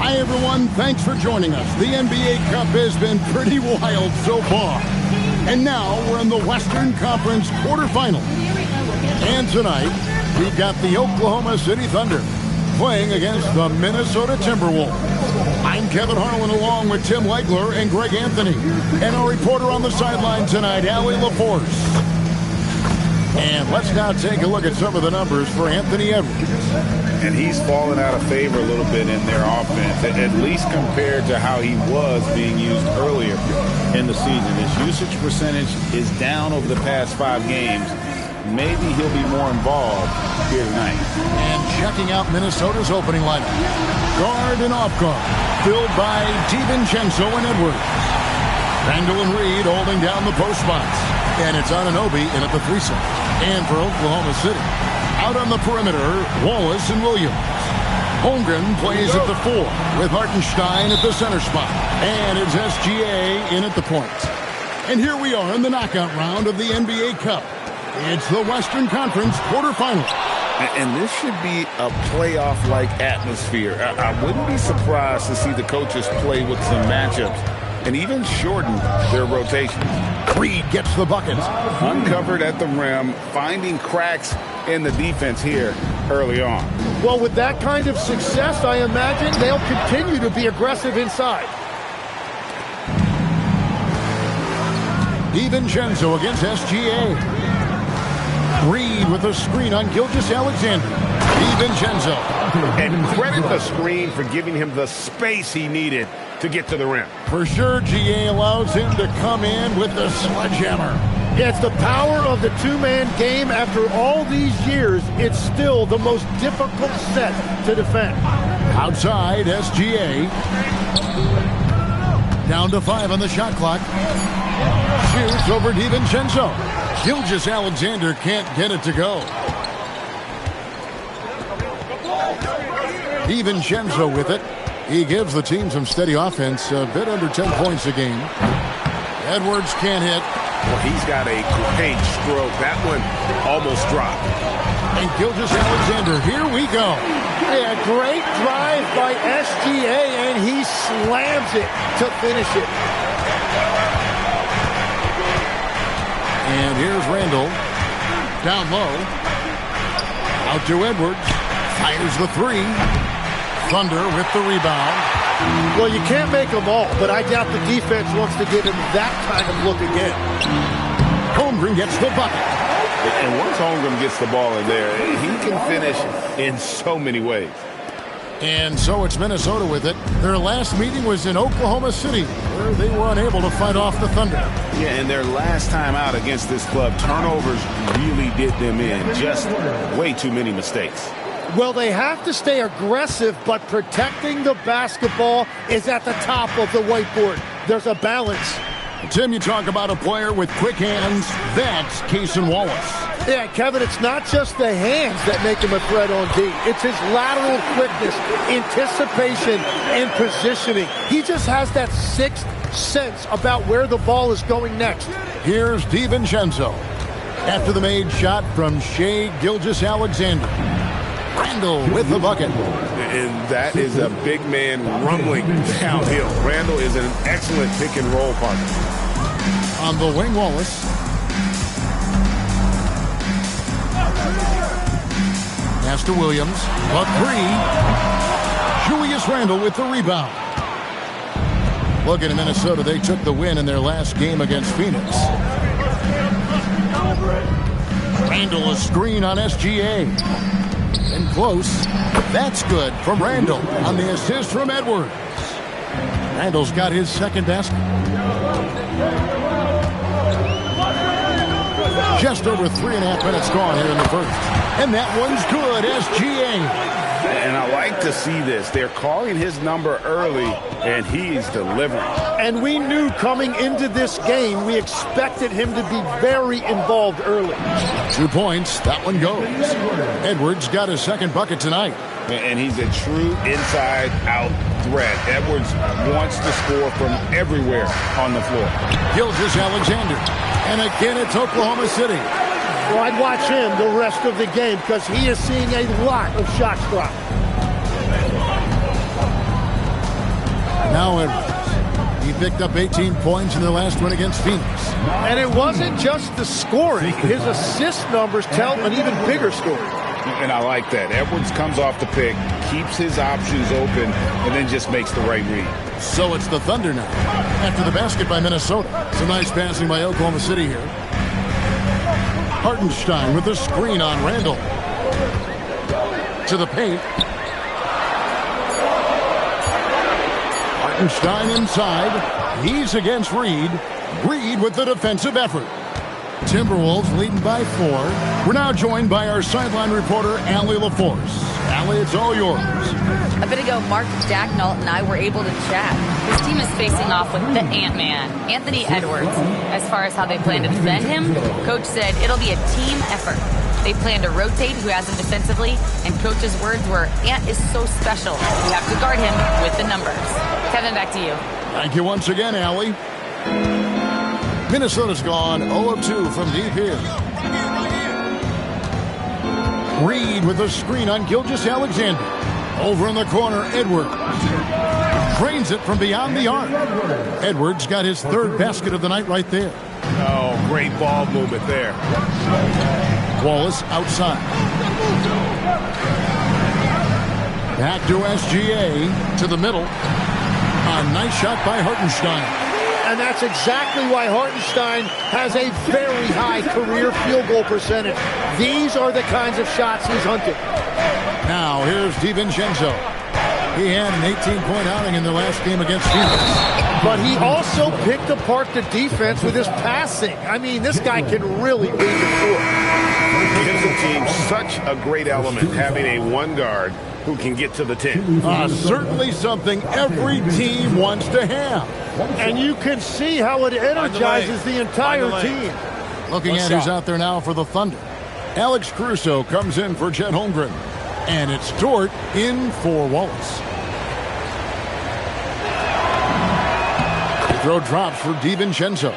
Hi, everyone. Thanks for joining us. The NBA Cup has been pretty wild so far. And now we're in the Western Conference quarterfinals. And tonight, we've got the Oklahoma City Thunder playing against the Minnesota Timberwolves. I'm Kevin Harlan along with Tim Legler and Greg Anthony. And our reporter on the sideline tonight, Allie LaForce. And let's now take a look at some of the numbers for Anthony Edwards. And he's fallen out of favor a little bit in their offense, at least compared to how he was being used earlier in the season. His usage percentage is down over the past 5 games. Maybe he'll be more involved here tonight. And checking out Minnesota's opening lineup. Guard and off guard, filled by DiVincenzo and Edwards. Randall and Reed holding down the post spots. And it's Anunoby in at the 3-side. And for Oklahoma City, out on the perimeter, Wallace and Williams. Holmgren plays at the 4 with Hartenstein at the center spot. And it's SGA in at the point. And here we are in the knockout round of the NBA Cup. It's the Western Conference quarterfinals. And this should be a playoff-like atmosphere. I wouldn't be surprised to see the coaches play with some matchups and even shorten their rotation. Reed gets the bucket. Uncovered at the rim, finding cracks in the defense here early on. Well, with that kind of success, I imagine they'll continue to be aggressive inside. DiVincenzo against SGA. Reed with a screen on Gilgeous-Alexander. DiVincenzo. And credit the screen for giving him the space he needed to get to the rim. For sure, GA allows him to come in with the sledgehammer. Yeah, it's the power of the two-man game. After all these years, it's still the most difficult set to defend. Outside, SGA. Down to 5 on the shot clock. Shoots over DiVincenzo. Gilgeous-Alexander can't get it to go. DiVincenzo with it. He gives the team some steady offense, a bit under 10 points a game. Edwards can't hit. Well, he's got a great stroke. That one almost dropped. And Gilgeous-Alexander, here we go. Yeah, great drive by SGA, and he slams it to finish it. And here's Randall. Down low. Out to Edwards. Fires the 3. Thunder with the rebound. Well, you can't make them all, but I doubt the defense wants to give him that kind of look again. Holmgren gets the bucket. And once Holmgren gets the ball in there, he can finish in so many ways. And so it's Minnesota with it. Their last meeting was in Oklahoma City, where they were unable to fight off the Thunder. Yeah, and their last time out against this club, turnovers really did them in. Just way too many mistakes. Well, they have to stay aggressive, but protecting the basketball is at the top of the whiteboard. There's a balance. Tim, you talk about a player with quick hands. That's Cason Wallace. Yeah, Kevin, it's not just the hands that make him a threat on D. It's his lateral quickness, anticipation, and positioning. He just has that sixth sense about where the ball is going next. Here's DiVincenzo. After the made shot from Shai Gilgeous-Alexander. Randall with the bucket. And that is a big man rumbling downhill. Randall is an excellent pick and roll partner. On the wing, Wallace. Pass to Williams. A 3. Julius Randall with the rebound. Looking at Minnesota, they took the win in their last game against Phoenix. Randall a screen on SGA. And close. That's good from Randall on the assist from Edwards. Randall's got his second basket. Just over 3.5 minutes gone here in the first. And that one's good, SGA. And I like to see this. They're calling his number early, and he's delivering. And we knew coming into this game, we expected him to be very involved early. 2 points. That one goes. Edwards got his second bucket tonight. And he's a true inside-out threat. Edwards wants to score from everywhere on the floor. Gilgeous-Alexander. And again, it's Oklahoma City. Well, I'd watch him the rest of the game because he is seeing a lot of shots drop. Now Edwards. He picked up 18 points in their last win against Phoenix. And it wasn't just the scoring. His assist numbers tell an even bigger story. And I like that. Edwards comes off the pick, keeps his options open, and then just makes the right read. So it's the Thunder now. After the basket by Minnesota. Some nice passing by Oklahoma City here. Hartenstein with the screen on Randall. To the paint. Hartenstein inside. He's against Reed. Reed with the defensive effort. Timberwolves leading by 4. We're now joined by our sideline reporter, Allie LaForce. Allie, it's all yours. A bit ago, Mark Dacknault and I were able to chat. His team is facing off with the Ant-Man, Anthony Edwards. As far as how they plan to defend him, Coach said it'll be a team effort. They plan to rotate who has him defensively, and Coach's words were, Ant is so special. We have to guard him with the numbers. Kevin, back to you. Thank you once again, Allie. Minnesota's gone 0 of 2 from deep here. Reed with a screen on Gilgeous-Alexander. Over in the corner, Edwards. Drains it from beyond the arc. Edwards got his 3rd basket of the night right there. Oh, great ball movement there. Wallace outside. Back to SGA to the middle. A nice shot by Hartenstein. And that's exactly why Hartenstein has a very high career field goal percentage. These are the kinds of shots he's hunting. Now, here's DiVincenzo. He had an 18-point outing in their last game against Phoenix. But he also picked apart the defense with his passing. I mean, this guy can really lead the floor. Gives the team such a great element, having a one guard who can get to the 10. Certainly something every team wants to have. And you can see how it energizes the entire team. Looking at who's out there now for the Thunder. Alex Caruso comes in for Chet Holmgren. And it's Dort in for Wallace. Throw drops for DiVincenzo.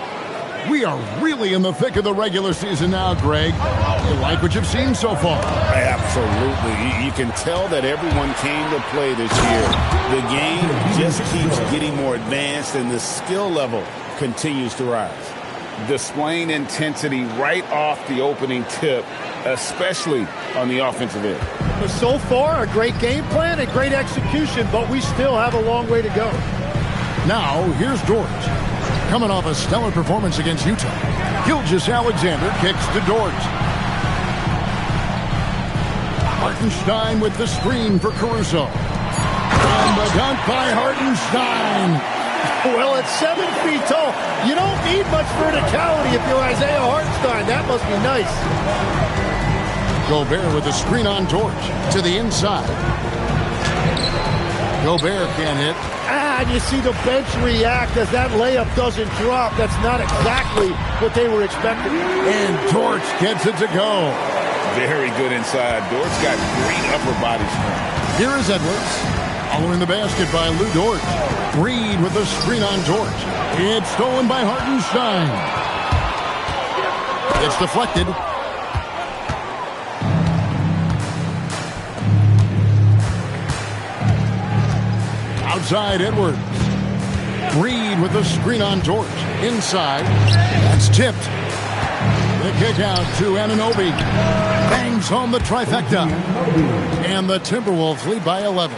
We are really in the thick of the regular season now, Greg. You like what you've seen so far? Absolutely. You can tell that everyone came to play this year. The game just keeps getting more advanced, and the skill level continues to rise. Displaying intensity right off the opening tip, especially on the offensive end. So far, a great game plan and great execution, but we still have a long way to go. Now, here's Dort. Coming off a stellar performance against Utah. Gilgeous-Alexander kicks to Dort. Hartenstein with the screen for Caruso. And the dunk by Hartenstein. Well, at 7 feet tall, you don't need much verticality if you're Isaiah Hartenstein. That must be nice. Gobert with the screen on Dort to the inside. Gobert can't hit. And you see the bench react as that layup doesn't drop. That's not exactly what they were expecting. And Dort gets it to go. Very good inside. Dort's got great upper body strength. Here is Edwards. Following the basket by Lou Dort. Reed with the screen on Dort. It's stolen by Hartenstein. It's deflected. Outside Edwards. Reed with the screen on Dort. Inside. That's tipped. The kick out to Anunoby. Bangs home the trifecta. And the Timberwolves lead by 11.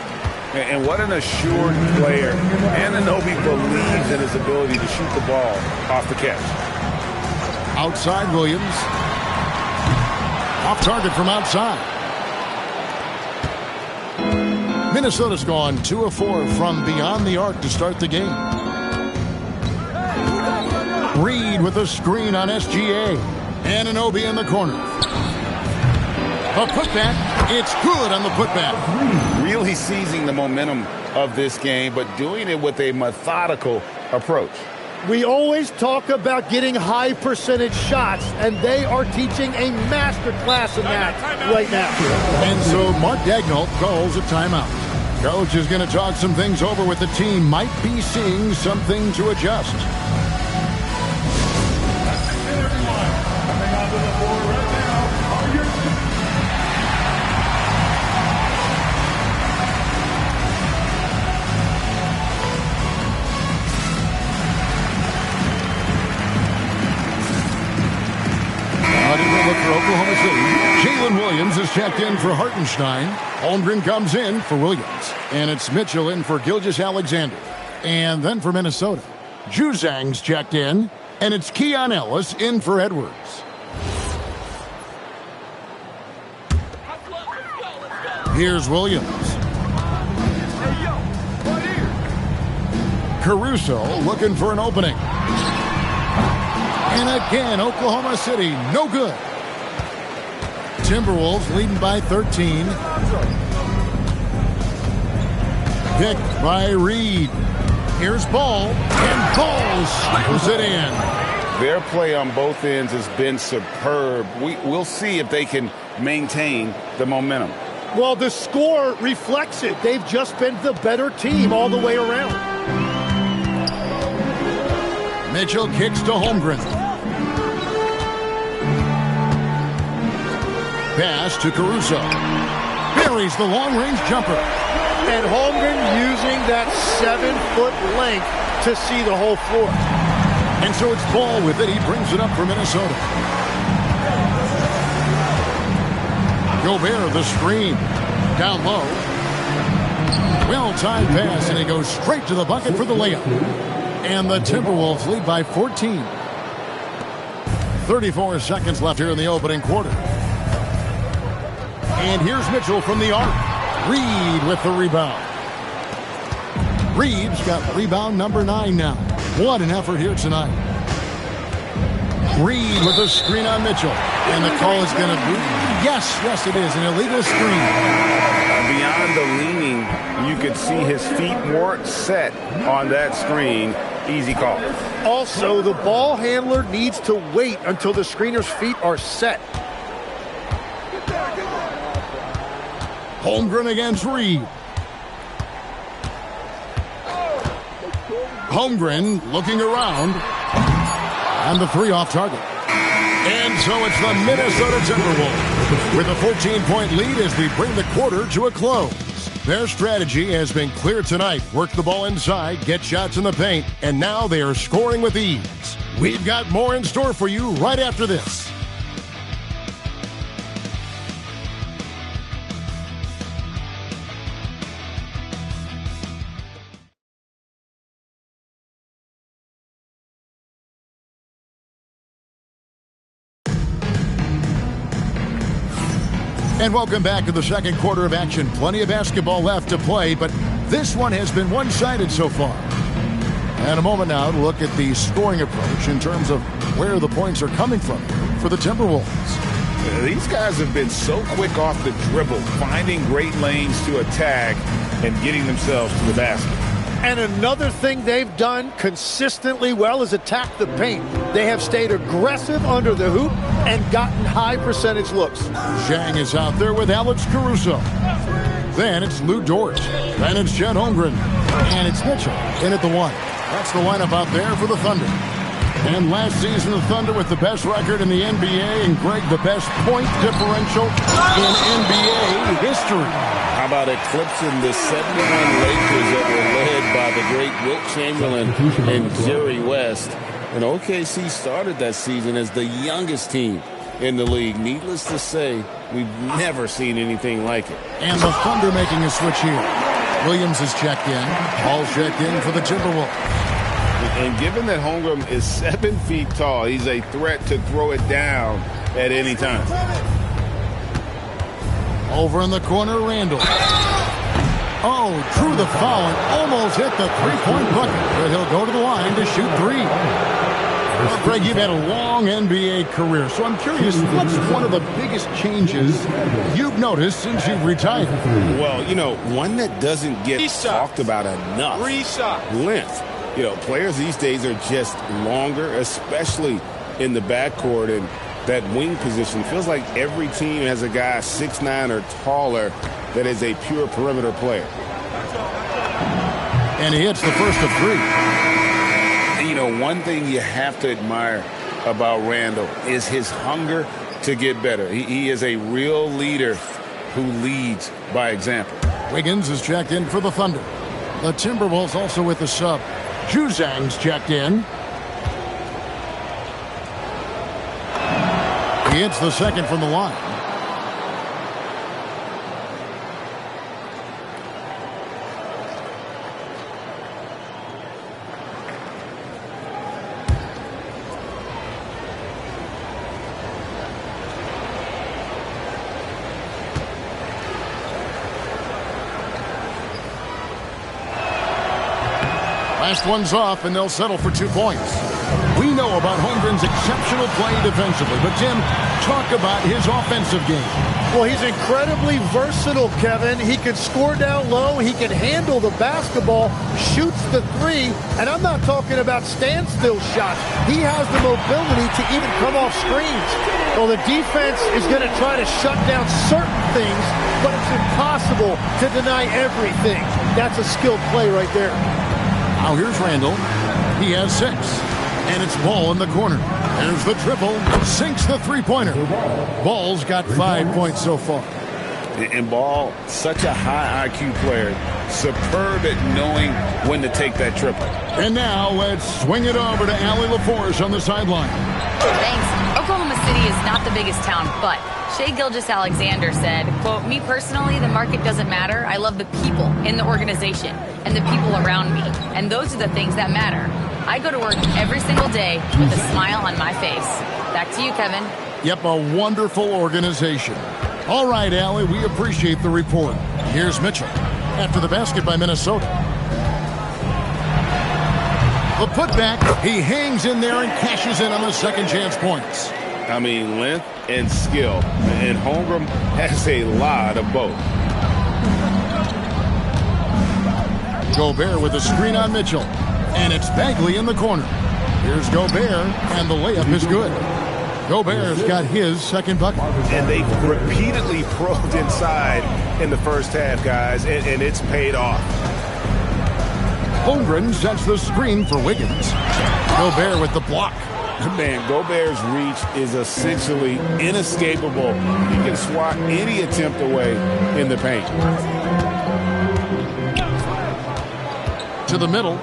And what an assured player. Anunoby believes in his ability to shoot the ball off the catch. Outside Williams. Off target from outside. Minnesota's gone 2 of 4 from beyond the arc to start the game. Reed with a screen on SGA. Anunoby in the corner. A putback. It's good on the putback. Really seizing the momentum of this game, but doing it with a methodical approach. We always talk about getting high percentage shots, and they are teaching a master class in that right now. And so Mark Dacknault calls a timeout. Coach is going to talk some things over with the team. Might be seeing something to adjust. checked in for Hartenstein. Holmgren comes in for Williams. And it's Mitchell in for Gilgeous-Alexander. And then for Minnesota, Juzang's checked in. And it's Keon Ellis in for Edwards. Here's Williams. Caruso looking for an opening. And again, Oklahoma City, no good. Timberwolves leading by 13. Picked by Reed. Here's Ball, and Ball slams it in. Their play on both ends has been superb. We'll see if they can maintain the momentum. Well, the score reflects it. They've just been the better team all the way around. Mitchell kicks to Holmgren. Pass to Caruso. Buries the long-range jumper. And Holmgren using that 7-foot length to see the whole floor. And so it's Ball with it. He brings it up for Minnesota. Gobert, the screen. Down low. Well-timed pass, and he goes straight to the bucket for the layup. And the Timberwolves lead by 14. 34 seconds left here in the opening quarter. And here's Mitchell from the arc. Reed with the rebound. Reed's got rebound number 9 now. What an effort here tonight. Reed with a screen on Mitchell. And the call is going to be, yes, it is, an illegal screen. Beyond the leaning, you could see his feet weren't set on that screen. Easy call. Also, the ball handler needs to wait until the screener's feet are set. Holmgren against Reed. Holmgren looking around. And the 3 off target. And so it's the Minnesota Timberwolves with a 14-point lead as we bring the quarter to a close. Their strategy has been clear tonight. Work the ball inside, get shots in the paint, and now they are scoring with ease. We've got more in store for you right after this. And welcome back to the second quarter of action. Plenty of basketball left to play, but this one has been one-sided so far. And a moment now to look at the scoring approach in terms of where the points are coming from for the Timberwolves. These guys have been so quick off the dribble, finding great lanes to attack and getting themselves to the basket. And another thing they've done consistently well is attack the paint. They have stayed aggressive under the hoop and gotten high percentage looks. Zhang is out there with Alex Caruso. Then it's Lou Dort. Then it's Chet Holmgren. And it's Mitchell in at the 1. That's the lineup out there for the Thunder. And last season, the Thunder with the best record in the NBA, and Greg, the best point differential in NBA history. How about eclipsing the 71 Lakers that were led by the great Wilt Chamberlain and Jerry West? And OKC started that season as the youngest team in the league. Needless to say, we've never seen anything like it. And the Thunder making a switch here. Williams is checked in. Ball checked in for the Timberwolves. And given that Holmgren is 7 feet tall, he's a threat to throw it down at any time. Over in the corner, Randall. Oh, drew the foul and almost hit the three-point bucket. But he'll go to the line to shoot 3. Well, Greg, you've had a long NBA career, so I'm curious, what's one of the biggest changes you've noticed since you've retired? Well, you know, one that doesn't get talked about enough. Length. You know, players these days are just longer, especially in the backcourt, and that wing position. Feels like every team has a guy 6'9" or taller that is a pure perimeter player. And he hits the first of 3. And, you know, one thing you have to admire about Randall is his hunger to get better. He is a real leader who leads by example. Wiggins is checked in for the Thunder. The Timberwolves also with the sub. Juzang's checked in. He hits the second from the line. Last one's off, and they'll settle for 2 points. We know about Holmgren's exceptional play defensively, but Tim, talk about his offensive game. Well, he's incredibly versatile, Kevin. He can score down low. He can handle the basketball, shoots the three, and I'm not talking about standstill shots. He has the mobility to even come off screens. Well, the defense is going to try to shut down certain things, but it's impossible to deny everything. That's a skilled play right there. Now here's Randall. He has 6. And it's Ball in the corner. There's the triple. Sinks the three-pointer. Ball's got 5 points so far. And Ball, such a high IQ player. Superb at knowing when to take that triple. And now let's swing it over to Allie LaForce on the sideline. Thanks. Oklahoma City is not the biggest town, but Shai Gilgeous-Alexander said, quote, "Me personally, the market doesn't matter. I love the people in the organization and the people around me. And those are the things that matter. I go to work every single day with a smile on my face." Back to you, Kevin. Yep, a wonderful organization. All right, Allie, we appreciate the report. Here's Mitchell after the basket by Minnesota. The putback, he hangs in there and cashes in on the second chance points. I mean, length and skill. And Holmgren has a lot of both. Gobert with a screen on Mitchell. And it's Bagley in the corner. Here's Gobert, and the layup is good. Gobert's got his second bucket. And they've repeatedly probed inside in the first half, guys, and it's paid off. Holmgren sets the screen for Wiggins. Gobert with the block. Man, Gobert's reach is essentially inescapable. He can swat any attempt away in the paint. To the middle.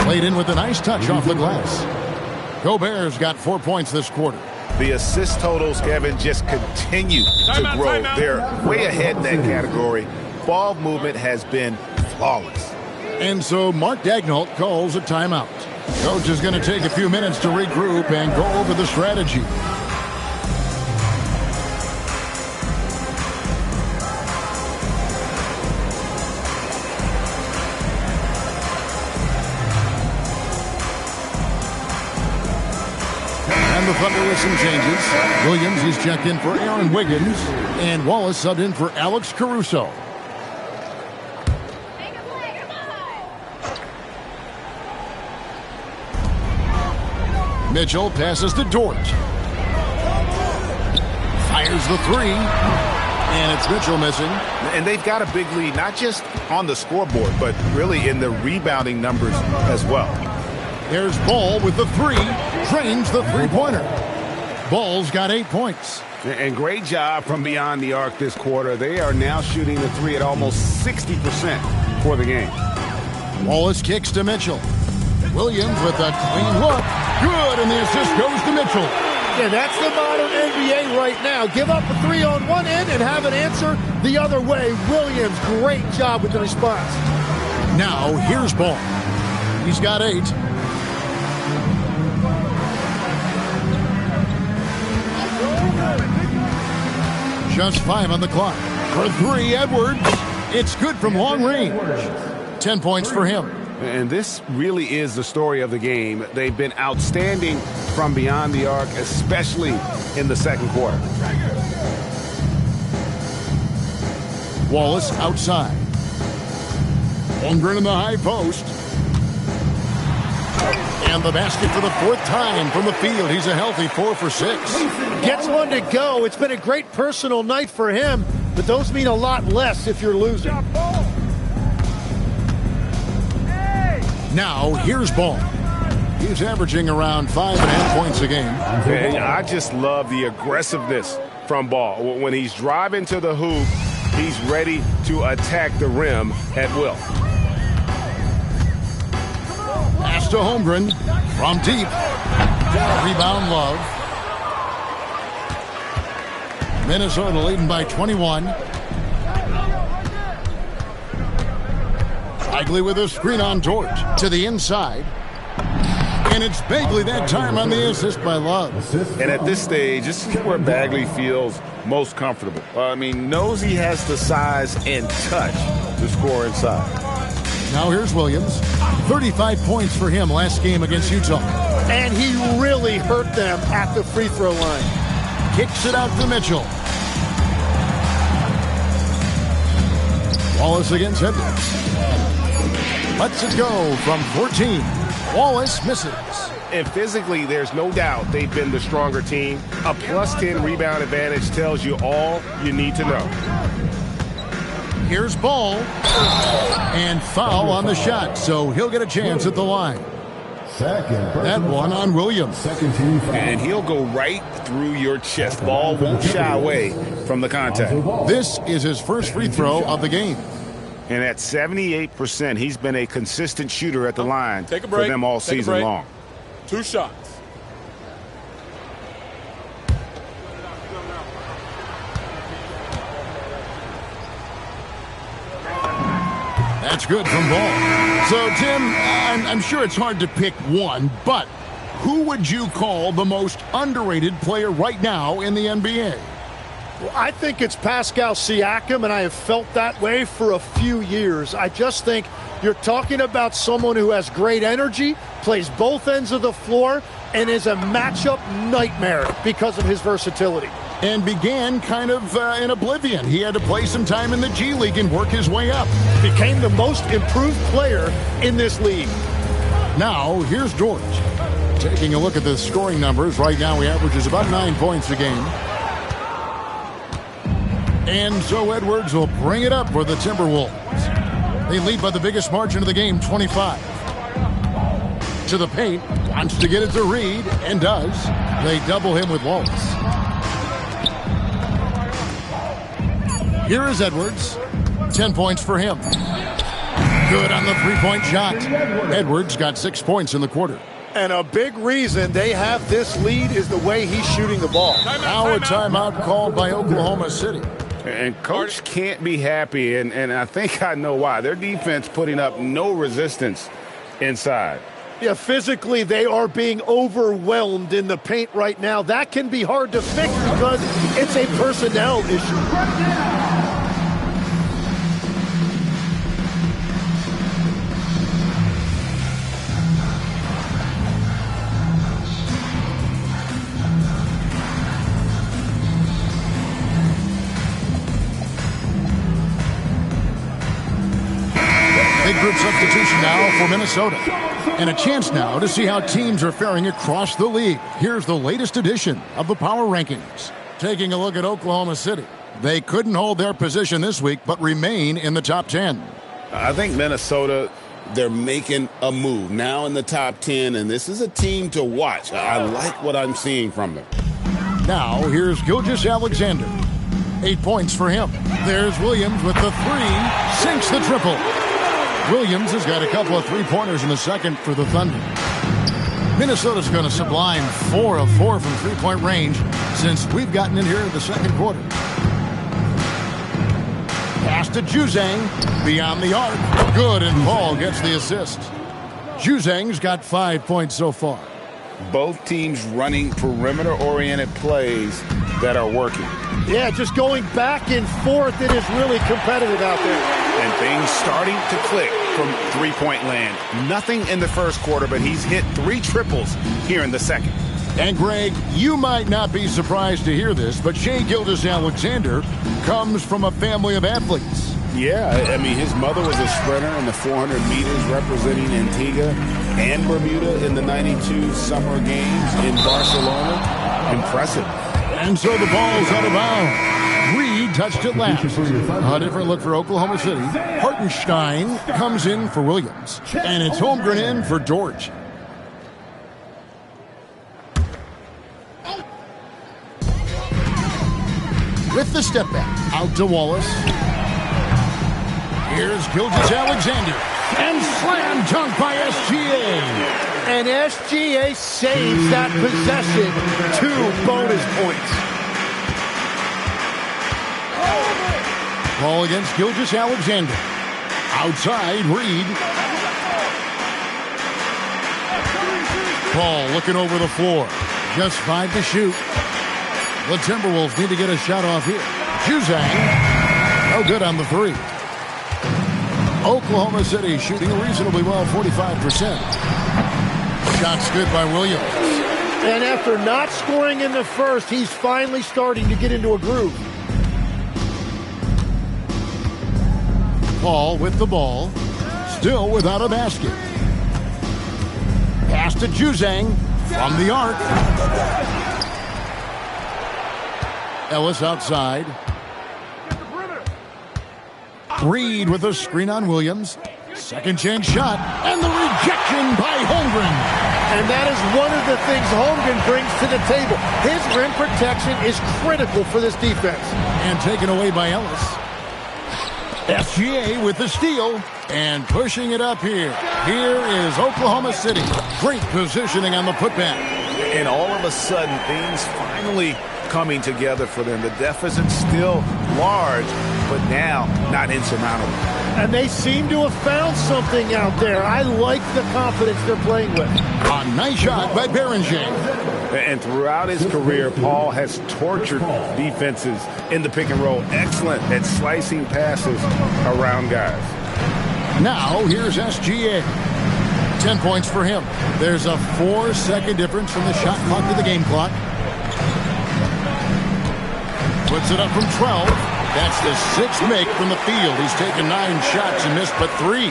Played in with a nice touch off the glass. Gobert's got 4 points this quarter. The assist totals, Kevin, just continue to grow. They're way ahead in that category. Ball movement has been flawless. And so Mark Daigneault calls a timeout. Coach is going to take a few minutes to regroup and go over the strategy. And the Thunder with some changes. Williams is checked in for Aaron Wiggins, and Wallace subbed in for Alex Caruso. Mitchell passes to Dort. Fires the three. And it's Mitchell missing. And they've got a big lead, not just on the scoreboard, but really in the rebounding numbers as well. There's Ball with the three. Drains the three-pointer. Ball's got 8 points. And great job from beyond the arc this quarter. They are now shooting the three at almost 60% for the game. Wallace kicks to Mitchell. Williams with a clean look. Good, and the assist goes to Mitchell. Yeah, that's the modern NBA right now. Give up a three on one end and have an answer the other way. Williams, great job with the response. Now, here's Ball. He's got 8. Just 5 on the clock. For 3, Edwards. It's good from long range. 10 points for him. And this really is the story of the game. They've been outstanding from beyond the arc, especially in the second quarter. Wallace outside. Holmgren in the high post. And the basket for the 4th time from the field. He's a healthy 4 for 6. Gets one to go. It's been a great personal night for him, but those mean a lot less if you're losing. Now, here's Ball. He's averaging around 5.5 points a game. And I just love the aggressiveness from Ball. When he's driving to the hoop, he's ready to attack the rim at will. Pass to Holmgren from deep. Rebound, Love. Minnesota leading by 21. Bagley with a screen on Dort to the inside. And it's Bagley that time on the assist by Love. And at this stage, this is where Bagley feels most comfortable. Knows he has the size and touch to score inside. Now here's Williams. 35 points for him last game against Utah. And he really hurt them at the free throw line. Kicks it out to Mitchell. Wallace against Edwards. Lets it go from 14. Wallace misses. And physically, there's no doubt they've been the stronger team. A +10 rebound advantage tells you all you need to know. Here's Ball. And foul on the shot, so he'll get a chance at the line. That one on Williams. And he'll go right through your chest. Ball won't shy away from the contact. This is his first free throw of the game. And at 78%, he's been a consistent shooter at the line for them all season long. 2 shots. That's good from Ball. So, Tim, I'm sure it's hard to pick one, but who would you call the most underrated player right now in the NBA? Well, I think it's Pascal Siakam, and I have felt that way for a few years. I just think you're talking about someone who has great energy, plays both ends of the floor, and is a matchup nightmare because of his versatility. And began kind of in oblivion. He had to play some time in the G League and work his way up. Became the most improved player in this league. Now, here's George. Taking a look at the scoring numbers, right now he averages about 9 points a game. And so Edwards will bring it up for the Timberwolves. They lead by the biggest margin of the game, 25. To the paint, wants to get it to Reed, and does. They double him with Wallace. Here is Edwards. 10 points for him. Good on the three-point shot. Edwards got 6 points in the quarter. And a big reason they have this lead is the way he's shooting the ball. Now a timeout called by Oklahoma City. And Coach can't be happy, and I think I know why. Their defense putting up no resistance inside. Yeah, physically they are being overwhelmed in the paint right now. That can be hard to fix because it's a personnel issue. Group substitution now for Minnesota. And a chance now to see how teams are faring across the league. Here's the latest edition of the Power Rankings. Taking a look at Oklahoma City. They couldn't hold their position this week, but remain in the top 10. I think Minnesota, they're making a move now in the top 10, and this is a team to watch. I like what I'm seeing from them. Now, here's Gilgeous-Alexander. 8 points for him. There's Williams with the three. Sinks the triple. Williams has got a couple of three-pointers in the second for the Thunder. Minnesota's going to sublime 4 of 4 from three-point range since we've gotten in here in the second quarter. Pass to Juzang. Beyond the arc. Good, and Paul gets the assist. Juzang's got 5 points so far. Both teams running perimeter-oriented plays that are working. Yeah, just going back and forth. It is really competitive out there. And things starting to click from three-point land. Nothing in the first quarter, but he's hit 3 triples here in the second. And, Greg, you might not be surprised to hear this, but Shai Gilgeous-Alexander comes from a family of athletes. Yeah, I mean, his mother was a sprinter in the 400 meters representing Antigua and Bermuda in the 92 Summer Games in Barcelona. Impressive. And so the ball's out of bounds. Reed touched it last. A different look for Oklahoma City. Hartenstein comes in for Williams. And it's Holmgren in for George. With the step back, out to Wallace. Here's Gilgeous-Alexander. And slam dunk by SGA. And SGA saves that possession. 2 bonus points. Ball against Gilgeous-Alexander. Outside, Reed. Ball looking over the floor. Just 5 to shoot. The Timberwolves need to get a shot off here. Juzang. No good on the three. Oklahoma City shooting reasonably well, 45%. Shots good by Williams. And after not scoring in the first, he's finally starting to get into a groove. Paul with the ball. Still without a basket. Pass to Juzang from the arc. Ellis outside. Reed with a screen on Williams. Second chance shot. And the rejection by Holmgren. And that is one of the things Holmgren brings to the table. His rim protection is critical for this defense. And taken away by Ellis. SGA with the steal. And pushing it up here. Here is Oklahoma City. Great positioning on the putback. And all of a sudden, things finally coming together for them. The deficit's still large, but now not insurmountable. And they seem to have found something out there. I like the confidence they're playing with. A nice shot by Berenger. And throughout his career, Paul has tortured defenses in the pick and roll. Excellent at slicing passes around guys. Now, here's SGA. 10 points for him. There's a 4-second difference from the shot clock to the game clock. Puts it up from 12. That's the 6th make from the field. He's taken 9 shots and missed but 3.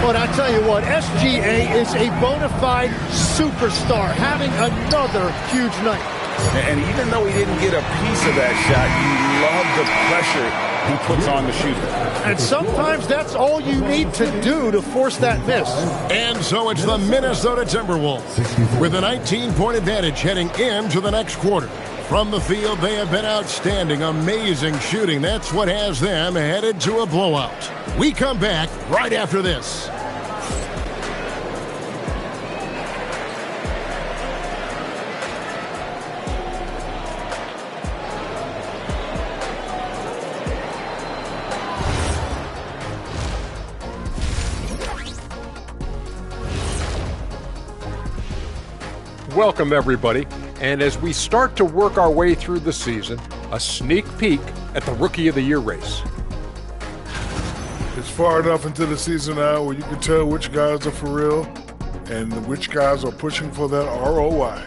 But I tell you what, SGA is a bona fide superstar, having another huge night. And even though he didn't get a piece of that shot, you love the pressure he puts on the shooter. And sometimes that's all you need to do to force that miss. And so it's the Minnesota Timberwolves with a 19-point advantage heading into the next quarter. From the field, they have been outstanding, amazing shooting. That's what has them headed to a blowout. We come back right after this. Welcome, everybody. And as we start to work our way through the season, a sneak peek at the Rookie of the Year race. It's far enough into the season now where you can tell which guys are for real and which guys are pushing for that ROI.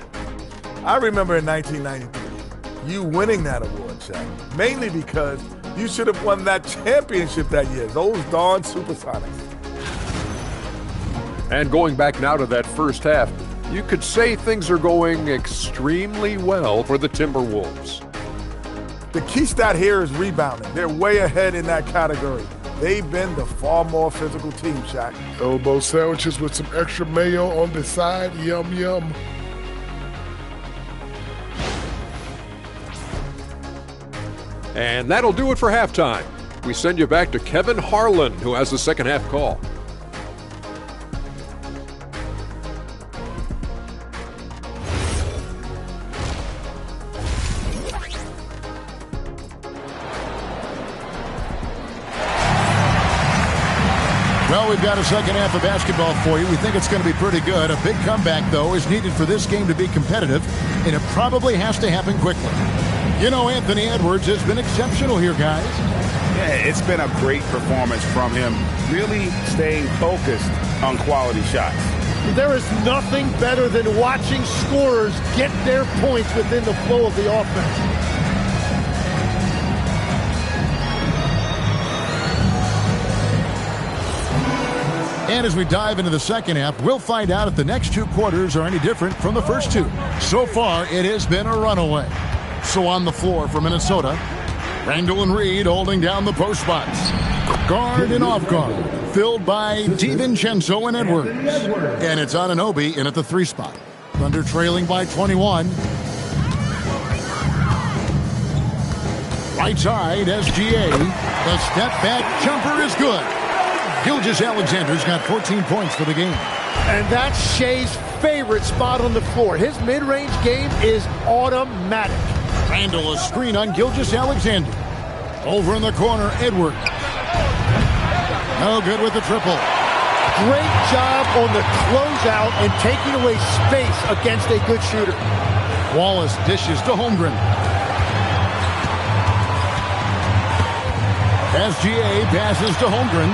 I remember in 1993, you winning that award, Shaq, mainly because you should have won that championship that year, those darn Supersonics. And going back now to that first half, you could say things are going extremely well for the Timberwolves. The key stat here is rebounding. They're way ahead in that category. They've been the far more physical team, Shaq. Elbow sandwiches with some extra mayo on the side. Yum, yum. And that'll do it for halftime. We send you back to Kevin Harlan, who has the second half call. Well, we've got a second half of basketball for you. We think it's going to be pretty good. A big comeback, though, is needed for this game to be competitive, and it probably has to happen quickly. You know, Anthony Edwards has been exceptional here, guys. Yeah, it's been a great performance from him, really staying focused on quality shots. There is nothing better than watching scorers get their points within the flow of the offense. And as we dive into the second half, we'll find out if the next 2 quarters are any different from the first 2. So far, it has been a runaway. So on the floor for Minnesota, Randall and Reed holding down the post spots. Guard and off guard, filled by DiVincenzo and Edwards. And it's Anunoby in at the 3 spot. Thunder trailing by 21. Right side, SGA. The step back jumper is good. Gilgeous-Alexander's got 14 points for the game. And that's Shea's favorite spot on the floor. His mid-range game is automatic. Randall a screen on Gilgeous-Alexander. Over in the corner, Edwards. No good with the triple. Great job on the closeout and taking away space against a good shooter. Wallace dishes to Holmgren. SGA passes to Holmgren.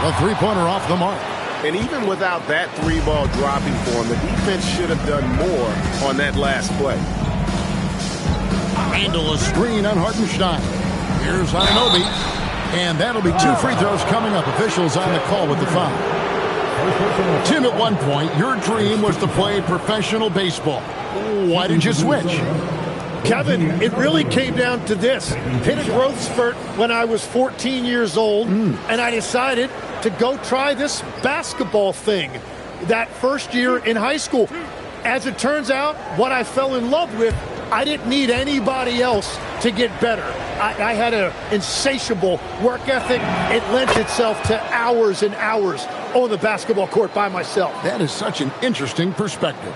The three-pointer off the mark. And even without that three ball dropping for him, the defense should have done more on that last play. Handle a screen on Hartenstein. Here's Anunoby. And that'll be 2 free throws coming up. Officials on the call with the foul. Tim, at one point, your dream was to play professional baseball. Why did you switch? Kevin, it really came down to this. Hit a growth spurt when I was 14 years old, and I decided to go try this basketball thing that first year in high school. As it turns out, what I fell in love with, I didn't need anybody else to get better. I had an insatiable work ethic. It lent itself to hours and hours on the basketball court by myself. That is such an interesting perspective.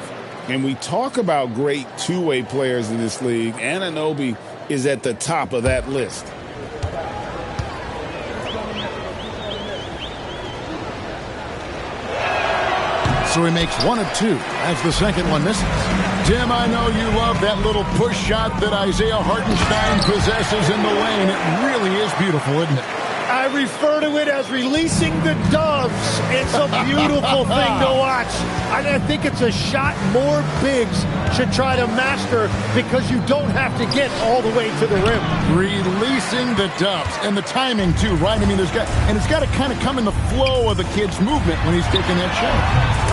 And we talk about great two-way players in this league. Anunoby is at the top of that list. So he makes 1 of 2 as the second one misses. Tim, I know you love that little push shot that Isaiah Hartenstein possesses in the lane. It really is beautiful, isn't it? I refer to it as releasing the doves. It's a beautiful thing to watch. I think it's a shot more bigs should try to master because you don't have to get all the way to the rim. Releasing the doves. And the timing, too, right? I mean, it's got to kind of come in the flow of the kid's movement when he's taking that shot.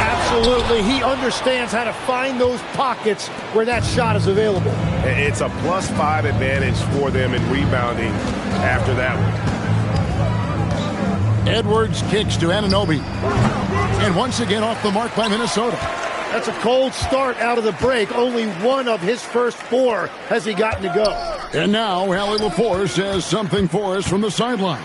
Absolutely. He understands how to find those pockets where that shot is available. It's a +5 advantage for them in rebounding after that one. Edwards kicks to Anunoby. And once again off the mark by Minnesota. That's a cold start out of the break. Only 1 of his first 4 has he gotten to go. And now Allie LaForce has something for us from the sideline.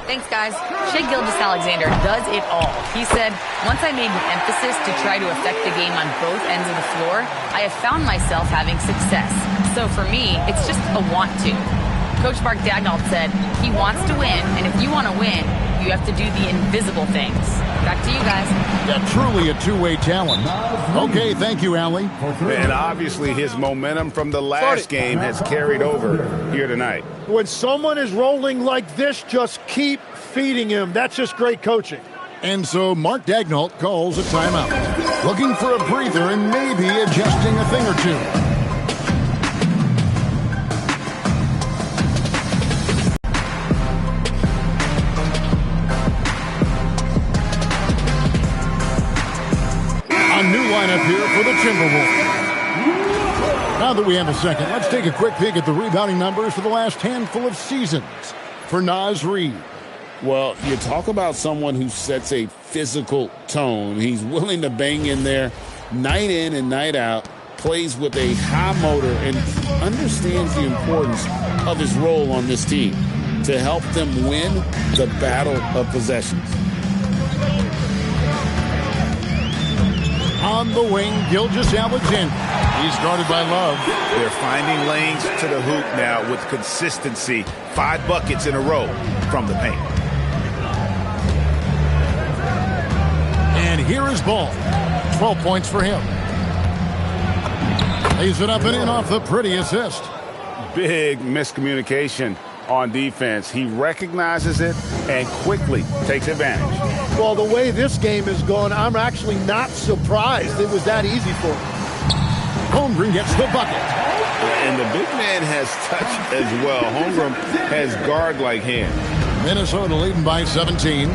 Thanks, guys. Shai Gilgeous-Alexander does it all. He said, once I made an emphasis to try to affect the game on both ends of the floor, I have found myself having success. So for me, it's just a want to. Coach Mark Daigneault said he wants to win, and if you want to win, you have to do the invisible things. Back to you guys. Yeah, truly a two-way talent. Okay, thank you, Allie. And obviously his momentum from the last game has carried over here tonight. When someone is rolling like this, just keep feeding him. That's just great coaching. And so Mark Daigneault calls a timeout. Looking for a breather and maybe adjusting a thing or two. New lineup here for the Timberwolves. Now that we have a second, let's take a quick peek at the rebounding numbers for the last handful of seasons for Naz Reid. Well, you talk about someone who sets a physical tone. He's willing to bang in there night in and night out, plays with a high motor, and understands the importance of his role on this team to help them win the battle of possessions. On the wing, Gilgeous-Alexander. He's guarded by Love. They're finding lanes to the hoop now with consistency. 5 buckets in a row from the paint. And here is Ball. 12 points for him. Lays it up and in off the pretty assist. Big miscommunication on defense. He recognizes it and quickly takes advantage. Well, the way this game has gone, I'm actually not surprised it was that easy for him. Holmgren gets the bucket. And the big man has touch as well. Holmgren has guard-like hands. Minnesota leading by 17.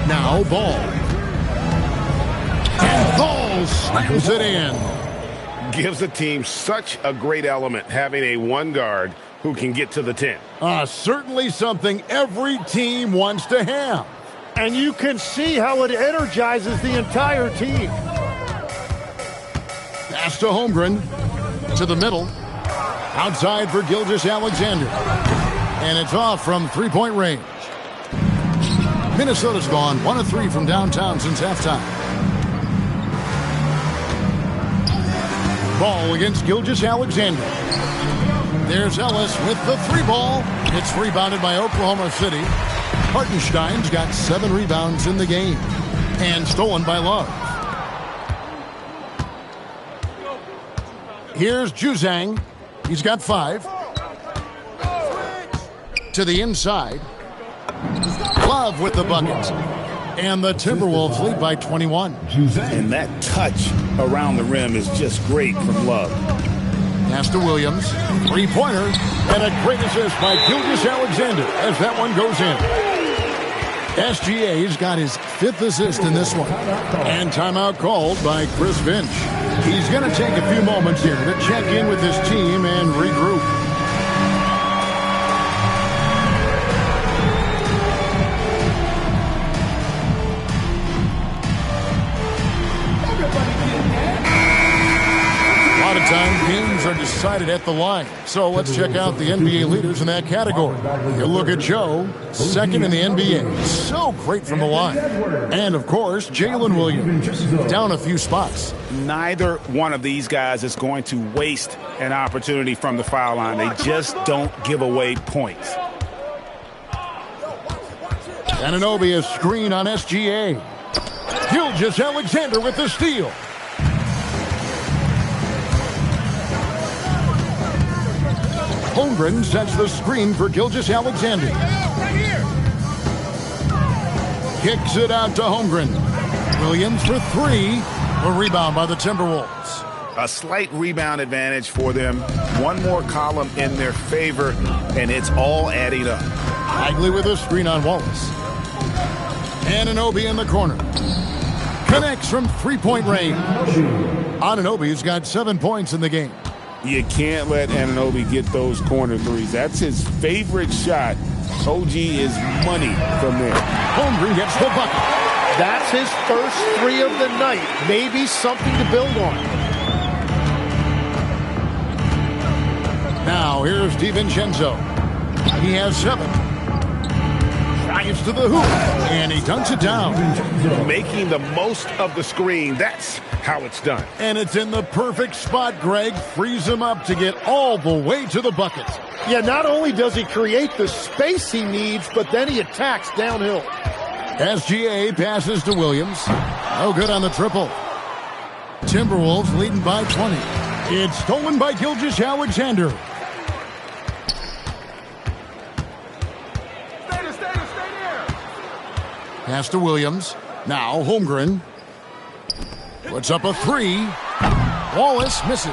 Now Ball. And Ball slams it in. Gives the team such a great element having a one guard who can get to the 10. Certainly something every team wants to have. And you can see how it energizes the entire team. Pass to Holmgren. To the middle. Outside for Gilgeous-Alexander. And it's off from three-point range. Minnesota's gone 1 of 3 from downtown since halftime. Ball against Gilgeous-Alexander. There's Ellis with the 3-ball. It's rebounded by Oklahoma City. Hartenstein's got 7 rebounds in the game. And stolen by Love. Here's Juzang. He's got 5. To the inside. Love with the bucket. And the Timberwolves lead by 21. And that touch around the rim is just great from Love. Pass to Williams. Three-pointer. And a great assist by Gilgeous-Alexander as that one goes in. SGA's got his 5th assist in this one. And timeout called by Chris Finch. He's going to take a few moments here to check in with his team and regroup. A lot of times games are decided at the line. So let's check out the NBA leaders in that category. You look at Joe, 2nd in the NBA. So great from the line. And, of course, Jalen Williams, down a few spots. Neither one of these guys is going to waste an opportunity from the foul line. They just don't give away points. Anunoby a screen on SGA. Gilgeous-Alexander with the steal. Holmgren sets the screen for Gilgeous-Alexander. Kicks it out to Holmgren. Williams for 3. A rebound by the Timberwolves. A slight rebound advantage for them. One more column in their favor, and it's all adding up. Bagley with a screen on Wallace. Anunoby in the corner. Connects from 3-point range. Anunoby's got 7 points in the game. You can't let Anunoby get those corner threes. That's his favorite shot. OG is money from there. Holmgren gets the bucket. That's his first 3 of the night. Maybe something to build on. Now here's DiVincenzo. He has 7. Drives to the hoop, and he dunks it down. Making the most of the screen. That's how it's done. And it's in the perfect spot. Greg frees him up to get all the way to the bucket. Yeah, not only does he create the space he needs, but then he attacks downhill. SGA passes to Williams. No good on the triple. Timberwolves leading by 20. It's stolen by Gilgeous-Alexander. Pass to Williams. Now Holmgren. Puts up a 3. Wallace misses.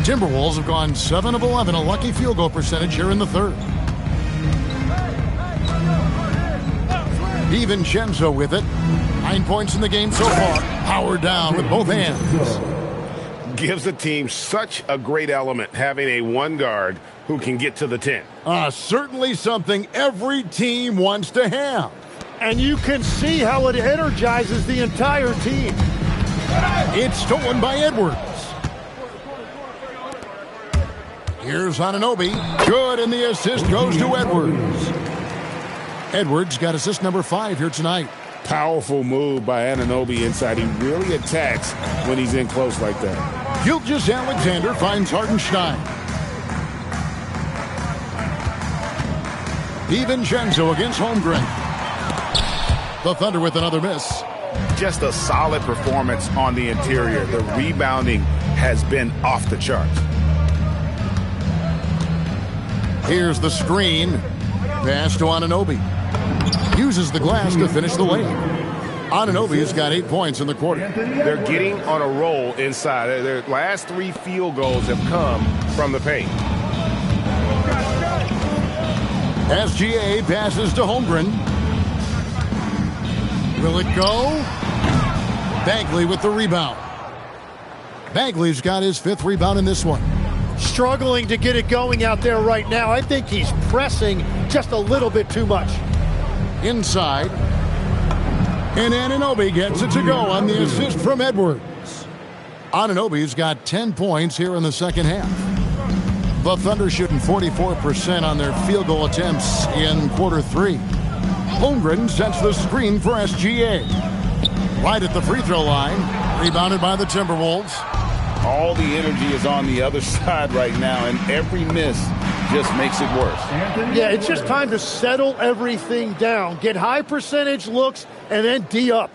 Timberwolves have gone 7 of 11, a lucky field goal percentage here in the 3rd. DiVincenzo with it. 9 points in the game so far. Powered down with both hands. Gives the team such a great element having a one guard who can get to the 10. Certainly something every team wants to have. And you can see how it energizes the entire team. It's stolen by Edwards. Here's Anunoby. Good, and the assist goes to Edwards. Edwards got assist number 5 here tonight. Powerful move by Anunoby inside. He really attacks when he's in close like that. Gilgeous-Alexander finds Hartenstein. DiVincenzo against Holmgren. The Thunder with another miss. Just a solid performance on the interior. The rebounding has been off the charts. Here's the screen. Pass to Anunoby. Uses the glass to finish the layup. Anunoby has got 8 points in the quarter. They're getting on a roll inside. Their last 3 field goals have come from the paint. SGA passes to Holmgren. Will it go? Bagley with the rebound. Bagley's got his 5th rebound in this one. Struggling to get it going out there right now. I think he's pressing just a little bit too much. Inside. And Anunoby gets it to go on the assist from Edwards. Anunoby's got 10 points here in the second half. The Thunder shooting 44% on their field goal attempts in quarter 3. Holmgren sets the screen for SGA. Right at the free throw line. Rebounded by the Timberwolves. All the energy is on the other side right now, and every miss just makes it worse. Yeah, it's just time to settle everything down. Get high percentage looks, and then D up.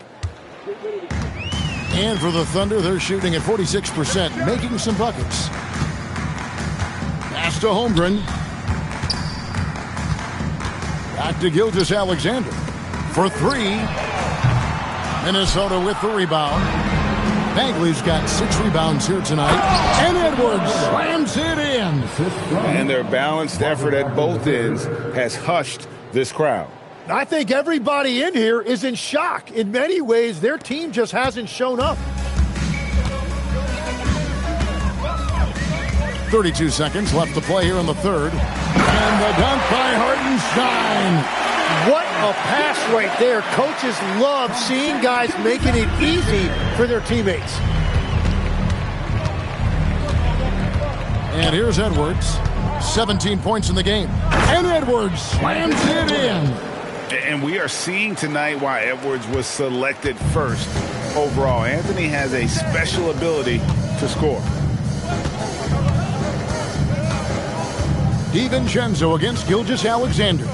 And for the Thunder, they're shooting at 46%, making some buckets. Pass to Holmgren. Back to Gilgeous-Alexander for three. Minnesota with the rebound. Bagley's got 6 rebounds here tonight. And Edwards slams it in. And their balanced effort at both ends has hushed this crowd. I think everybody in here is in shock. In many ways, their team just hasn't shown up. 32 seconds left to play here in the third. And the dunk by Hartenstein. What a pass right there. Coaches love seeing guys making it easy for their teammates. And here's Edwards. 17 points in the game. And Edwards slams it in. And we are seeing tonight why Edwards was selected first overall. Anthony has a special ability to score. DiVincenzo against Gilgeous-Alexander.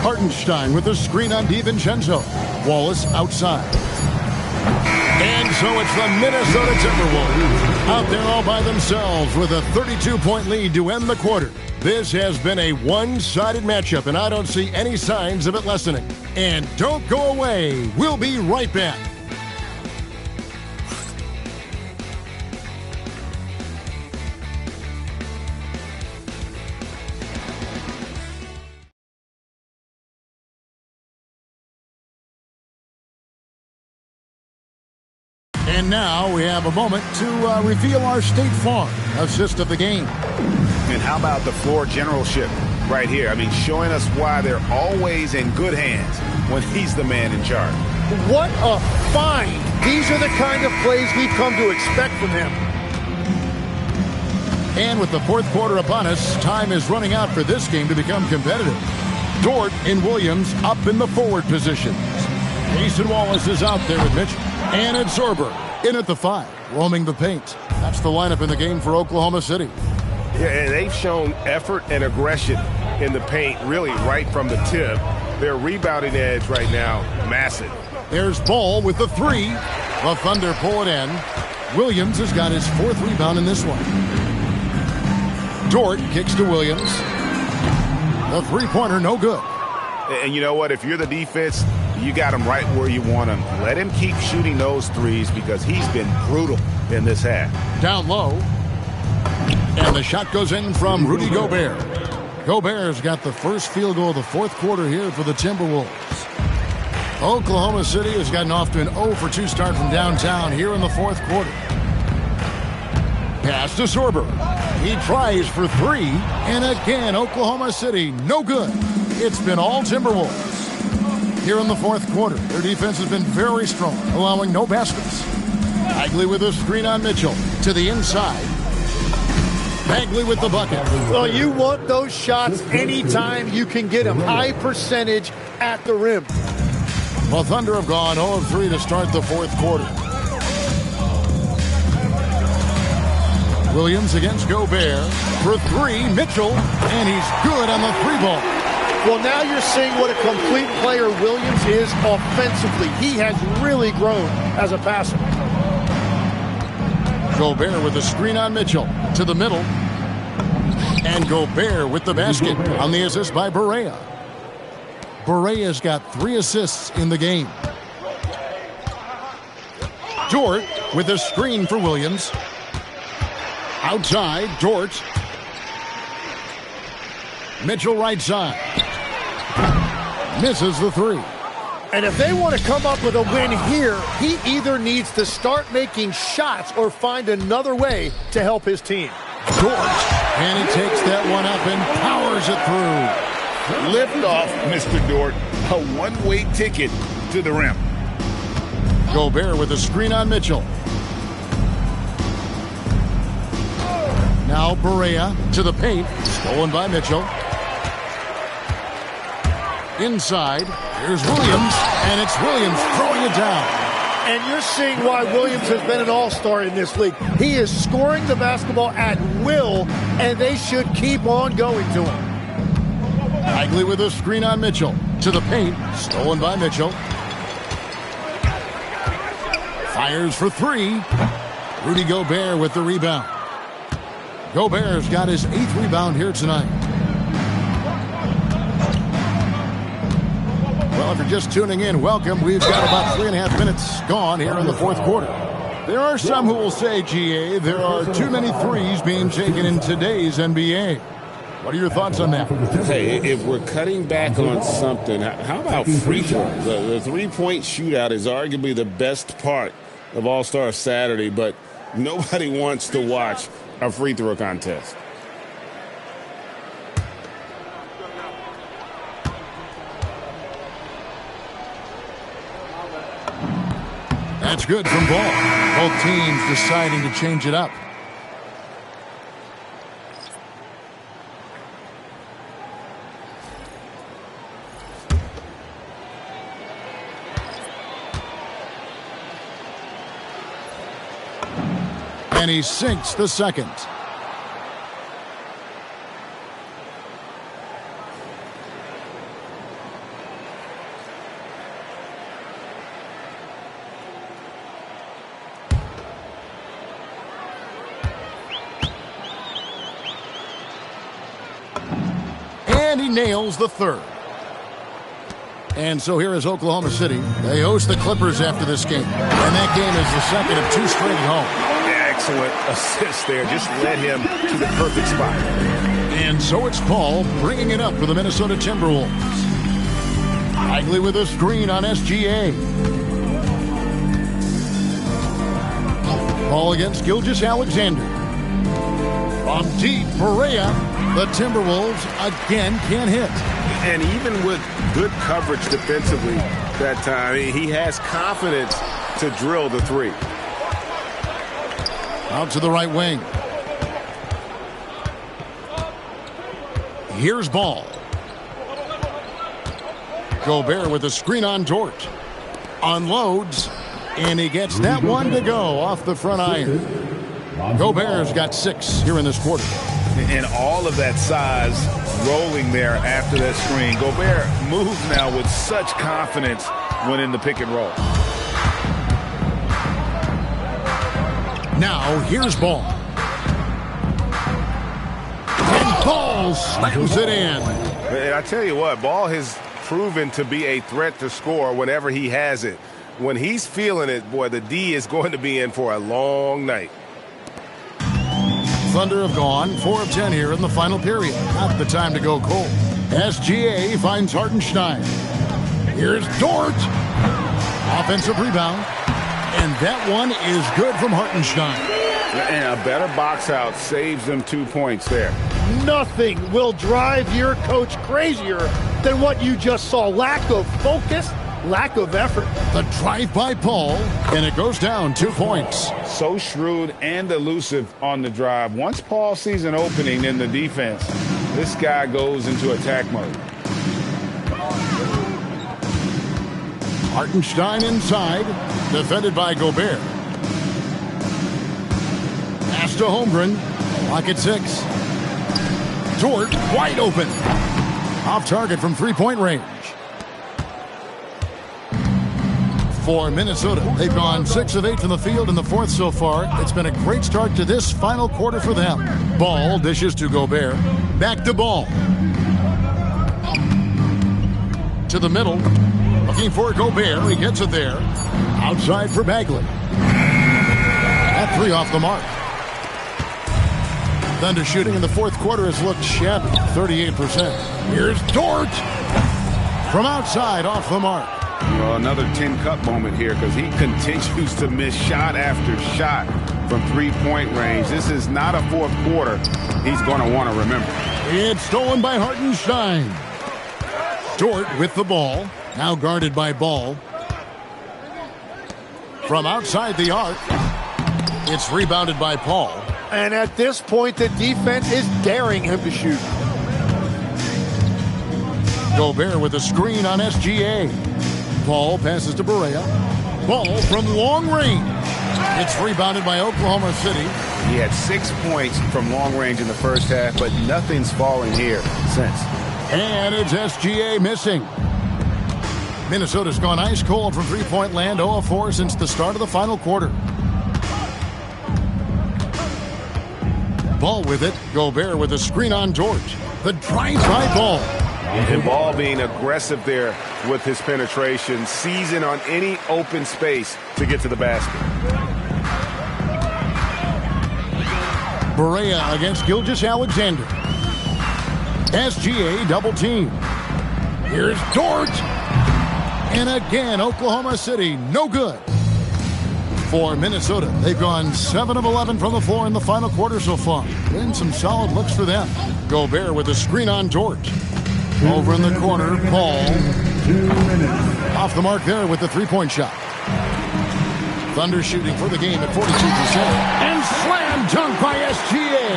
Hartenstein with a screen on DiVincenzo. Wallace outside. And so it's the Minnesota Timberwolves out there all by themselves with a 32-point lead to end the quarter. This has been a one-sided matchup, and I don't see any signs of it lessening. And don't go away. We'll be right back. And now we have a moment to reveal our State Farm assist of the game. And how about the floor generalship right here? I mean, showing us why they're always in good hands when he's the man in charge. What a find. These are the kind of plays we've come to expect from him. And with the fourth quarter upon us, time is running out for this game to become competitive. Dort and Williams up in the forward positions. Jason Wallace is out there with Mitchell. And it's Sorber in at the 5, roaming the paint. That's the lineup in the game for Oklahoma City. Yeah, and they've shown effort and aggression in the paint really right from the tip. Their rebounding edge right now, massive. There's Ball with the 3. The Thunder pull it in. Williams has got his 4th rebound in this one. Dort kicks to Williams. The three-pointer, no good. And you know what? If you're the defense, you got him right where you want him. Let him keep shooting those threes because he's been brutal in this half. Down low. And the shot goes in from Rudy Gobert. Gobert's got the first field goal of the fourth quarter here for the Timberwolves. Oklahoma City has gotten off to an 0-for-2 start from downtown here in the fourth quarter. Pass to Sorber. He tries for 3. And again, Oklahoma City, no good. It's been all Timberwolves. Here in the fourth quarter, their defense has been very strong, allowing no baskets. Bagley with a screen on Mitchell to the inside. Bagley with the bucket. Well, you want those shots anytime you can get them. High percentage at the rim. Well, Thunder have gone 0-3 to start the fourth quarter. Williams against Gobert for 3. Mitchell, and he's good on the 3-ball. Well, now you're seeing what a complete player Williams is offensively. He has really grown as a passer. Gobert with the screen on Mitchell to the middle. And Gobert with the basket on the assist by Barea. Barea's got 3 assists in the game. Dort with a screen for Williams. Outside, Dort. Mitchell right side. Misses the 3. And if they want to come up with a win here, he either needs to start making shots or find another way to help his team. Dort, and he takes that one up and powers it through. Lift off, Mr. Dort. A one-way ticket to the rim. Gobert with a screen on Mitchell. Now Barea to the paint. Stolen by Mitchell. Inside, here's Williams, and it's Williams throwing it down. And you're seeing why Williams has been an all-star in this league. He is scoring the basketball at will, and they should keep on going to him. Bagley with a screen on Mitchell. To the paint, stolen by Mitchell. Fires for 3. Rudy Gobert with the rebound. Gobert's got his 8th rebound here tonight. Well, if you're just tuning in, welcome. We've got about 3.5 minutes gone here in the 4th quarter. There are some who will say, GA, there are too many threes being taken in today's NBA. What are your thoughts on that? Hey, if we're cutting back on something, how about free throws? The three-point shootout is arguably the best part of All-Star Saturday, but nobody wants to watch a free throw contest. That's good from Ball. Both teams deciding to change it up. And he sinks the second. And he nails the third. And so here is Oklahoma City. They host the Clippers after this game. And that game is the second of 2 straight at home. Excellent assist there. Just led him to the perfect spot. And so it's Paul bringing it up for the Minnesota Timberwolves. Bagley with a screen on SGA. Ball against Gilgeous-Alexander. From deep, Perea. The Timberwolves again can't hit. And even with good coverage defensively that time, he has confidence to drill the three. Out to the right wing. Here's Ball. Gobert with a screen on Dort. Unloads. And he gets that one to go off the front iron. Gobert's got 6 here in this quarter. And all of that size rolling there after that screen. Gobert moves now with such confidence when in the pick and roll. Now, here's Ball. And Ball slams it in. And I tell you what, Ball has proven to be a threat to score whenever he has it. When he's feeling it, boy, the D is going to be in for a long night. Thunder have gone 4 of 10 here in the final period. Not the time to go cold. SGA finds Hartenstein. Here's Dort. Offensive rebound. And that one is good from Hartenstein. And a better box out saves them 2 points there. Nothing will drive your coach crazier than what you just saw. Lack of focus, lack of effort. The drive by Paul, and it goes down 2 points. So shrewd and elusive on the drive. Once Paul sees an opening in the defense, this guy goes into attack mode. Hartenstein inside, defended by Gobert. Pass to Holmgren, lock at 6. Dort wide open. Off target from 3-point range. For Minnesota, they've gone 6 of 8 from the field in the 4th so far. It's been a great start to this final quarter for them. Ball dishes to Gobert. Back to Ball. To the middle. Looking for Gobert. He gets it there. Outside for Bagley. That 3 off the mark. Thunder shooting in the 4th quarter has looked shabby. 38%. Here's Dort. From outside off the mark. Well, another 10-cup moment here because he continues to miss shot after shot from 3-point range. This is not a 4th quarter he's going to want to remember. It's stolen by Hartenstein. Dort with the ball. Now guarded by Ball. From outside the arc. It's rebounded by Paul. And at this point, the defense is daring him to shoot. Gobert with a screen on SGA. Ball passes to Perea. Ball from long range. It's rebounded by Oklahoma City. He had 6 points from long range in the first half, but nothing's falling here since. And it's SGA missing. Minnesota's gone ice cold from 3-point land, 0 of 4 since the start of the final quarter. Ball with it. Gobert with a screen on George. The drive-by Ball. And Ball being aggressive there with his penetration, seizing on any open space to get to the basket. Barea against Gilgeous-Alexander. SGA double team. Here's George. And again, Oklahoma City, no good. For Minnesota, they've gone 7 of 11 from the floor in the final quarter so far. And some solid looks for them. Gobert with a screen on George. Over in the corner, Paul. Off the mark there with the three-point shot. Thunder shooting for the game at 42%. And slam dunk by SGA.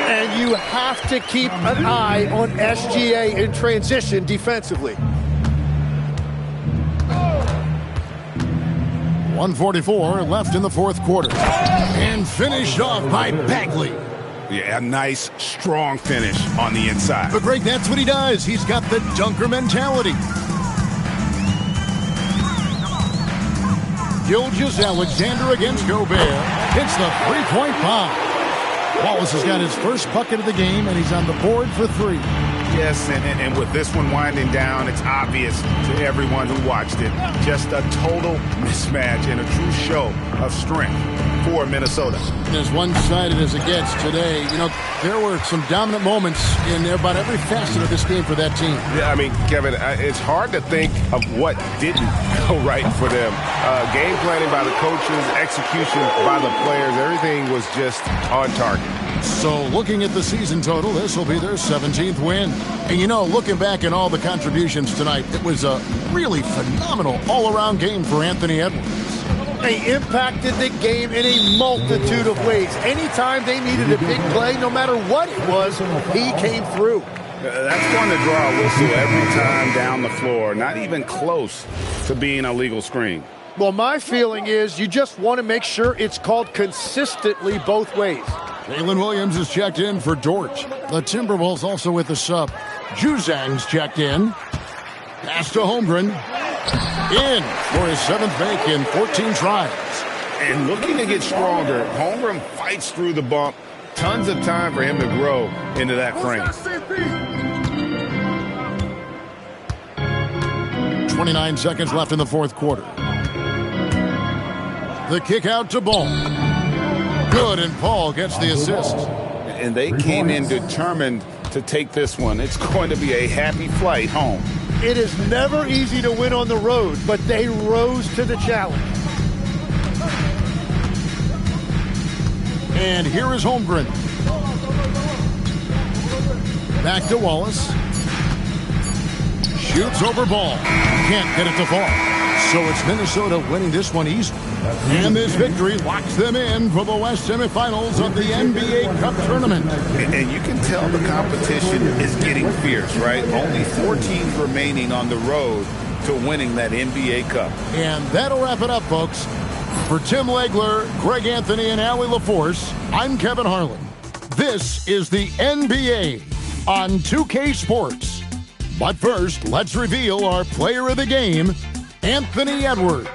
And you have to keep an eye on SGA in transition defensively. 1:44 left in the fourth quarter. And finished off by Bagley. Yeah, a nice, strong finish on the inside. But Greg, that's what he does. He's got the dunker mentality. Gilgeous-Alexander against Gobert. Hits the three-point bomb. Wallace has got his first bucket of the game, and he's on the board for three. Yes, and with this one winding down, it's obvious to everyone who watched it. Just a total mismatch and a true show of strength for Minnesota. And as one-sided as it gets today, you know, there were some dominant moments in about every facet of this game for that team. Yeah, I mean, Kevin, it's hard to think of what didn't go right for them. Game planning by the coaches, execution by the players, everything was just on target. So looking at the season total, this will be their 17th win. And you know, looking back at all the contributions tonight, it was a really phenomenal all-around game for Anthony Edwards. He impacted the game in a multitude of ways. Anytime they needed a big play, no matter what it was, he came through. That's going to draw a whistle every time down the floor. Not even close to being a legal screen. Well, my feeling is you just want to make sure it's called consistently both ways. Jalen Williams is checked in for George. The Timberwolves also with the sub. Juzang's checked in. Pass to Holmgren. In for his seventh make in 14 tries. And looking to get stronger, Holmgren fights through the bump. Tons of time for him to grow into that frame. 29 seconds left in the fourth quarter. The kick out to Ball. Good, and Paul gets the assist. And they came in determined to take this one. It's going to be a happy flight home. It is never easy to win on the road, but they rose to the challenge. And here is Holmgren. Back to Wallace. Shoots over Ball. Can't get it to fall. So it's Minnesota winning this one easily. And this victory locks them in for the West semifinals of the NBA Cup tournament. And you can tell the competition is getting fierce, right? Only 4 teams remaining on the road to winning that NBA Cup. And that'll wrap it up, folks. For Tim Legler, Greg Anthony, and Allie LaForce, I'm Kevin Harlan. This is the NBA on 2K Sports. But first, let's reveal our player of the game, Anthony Edwards.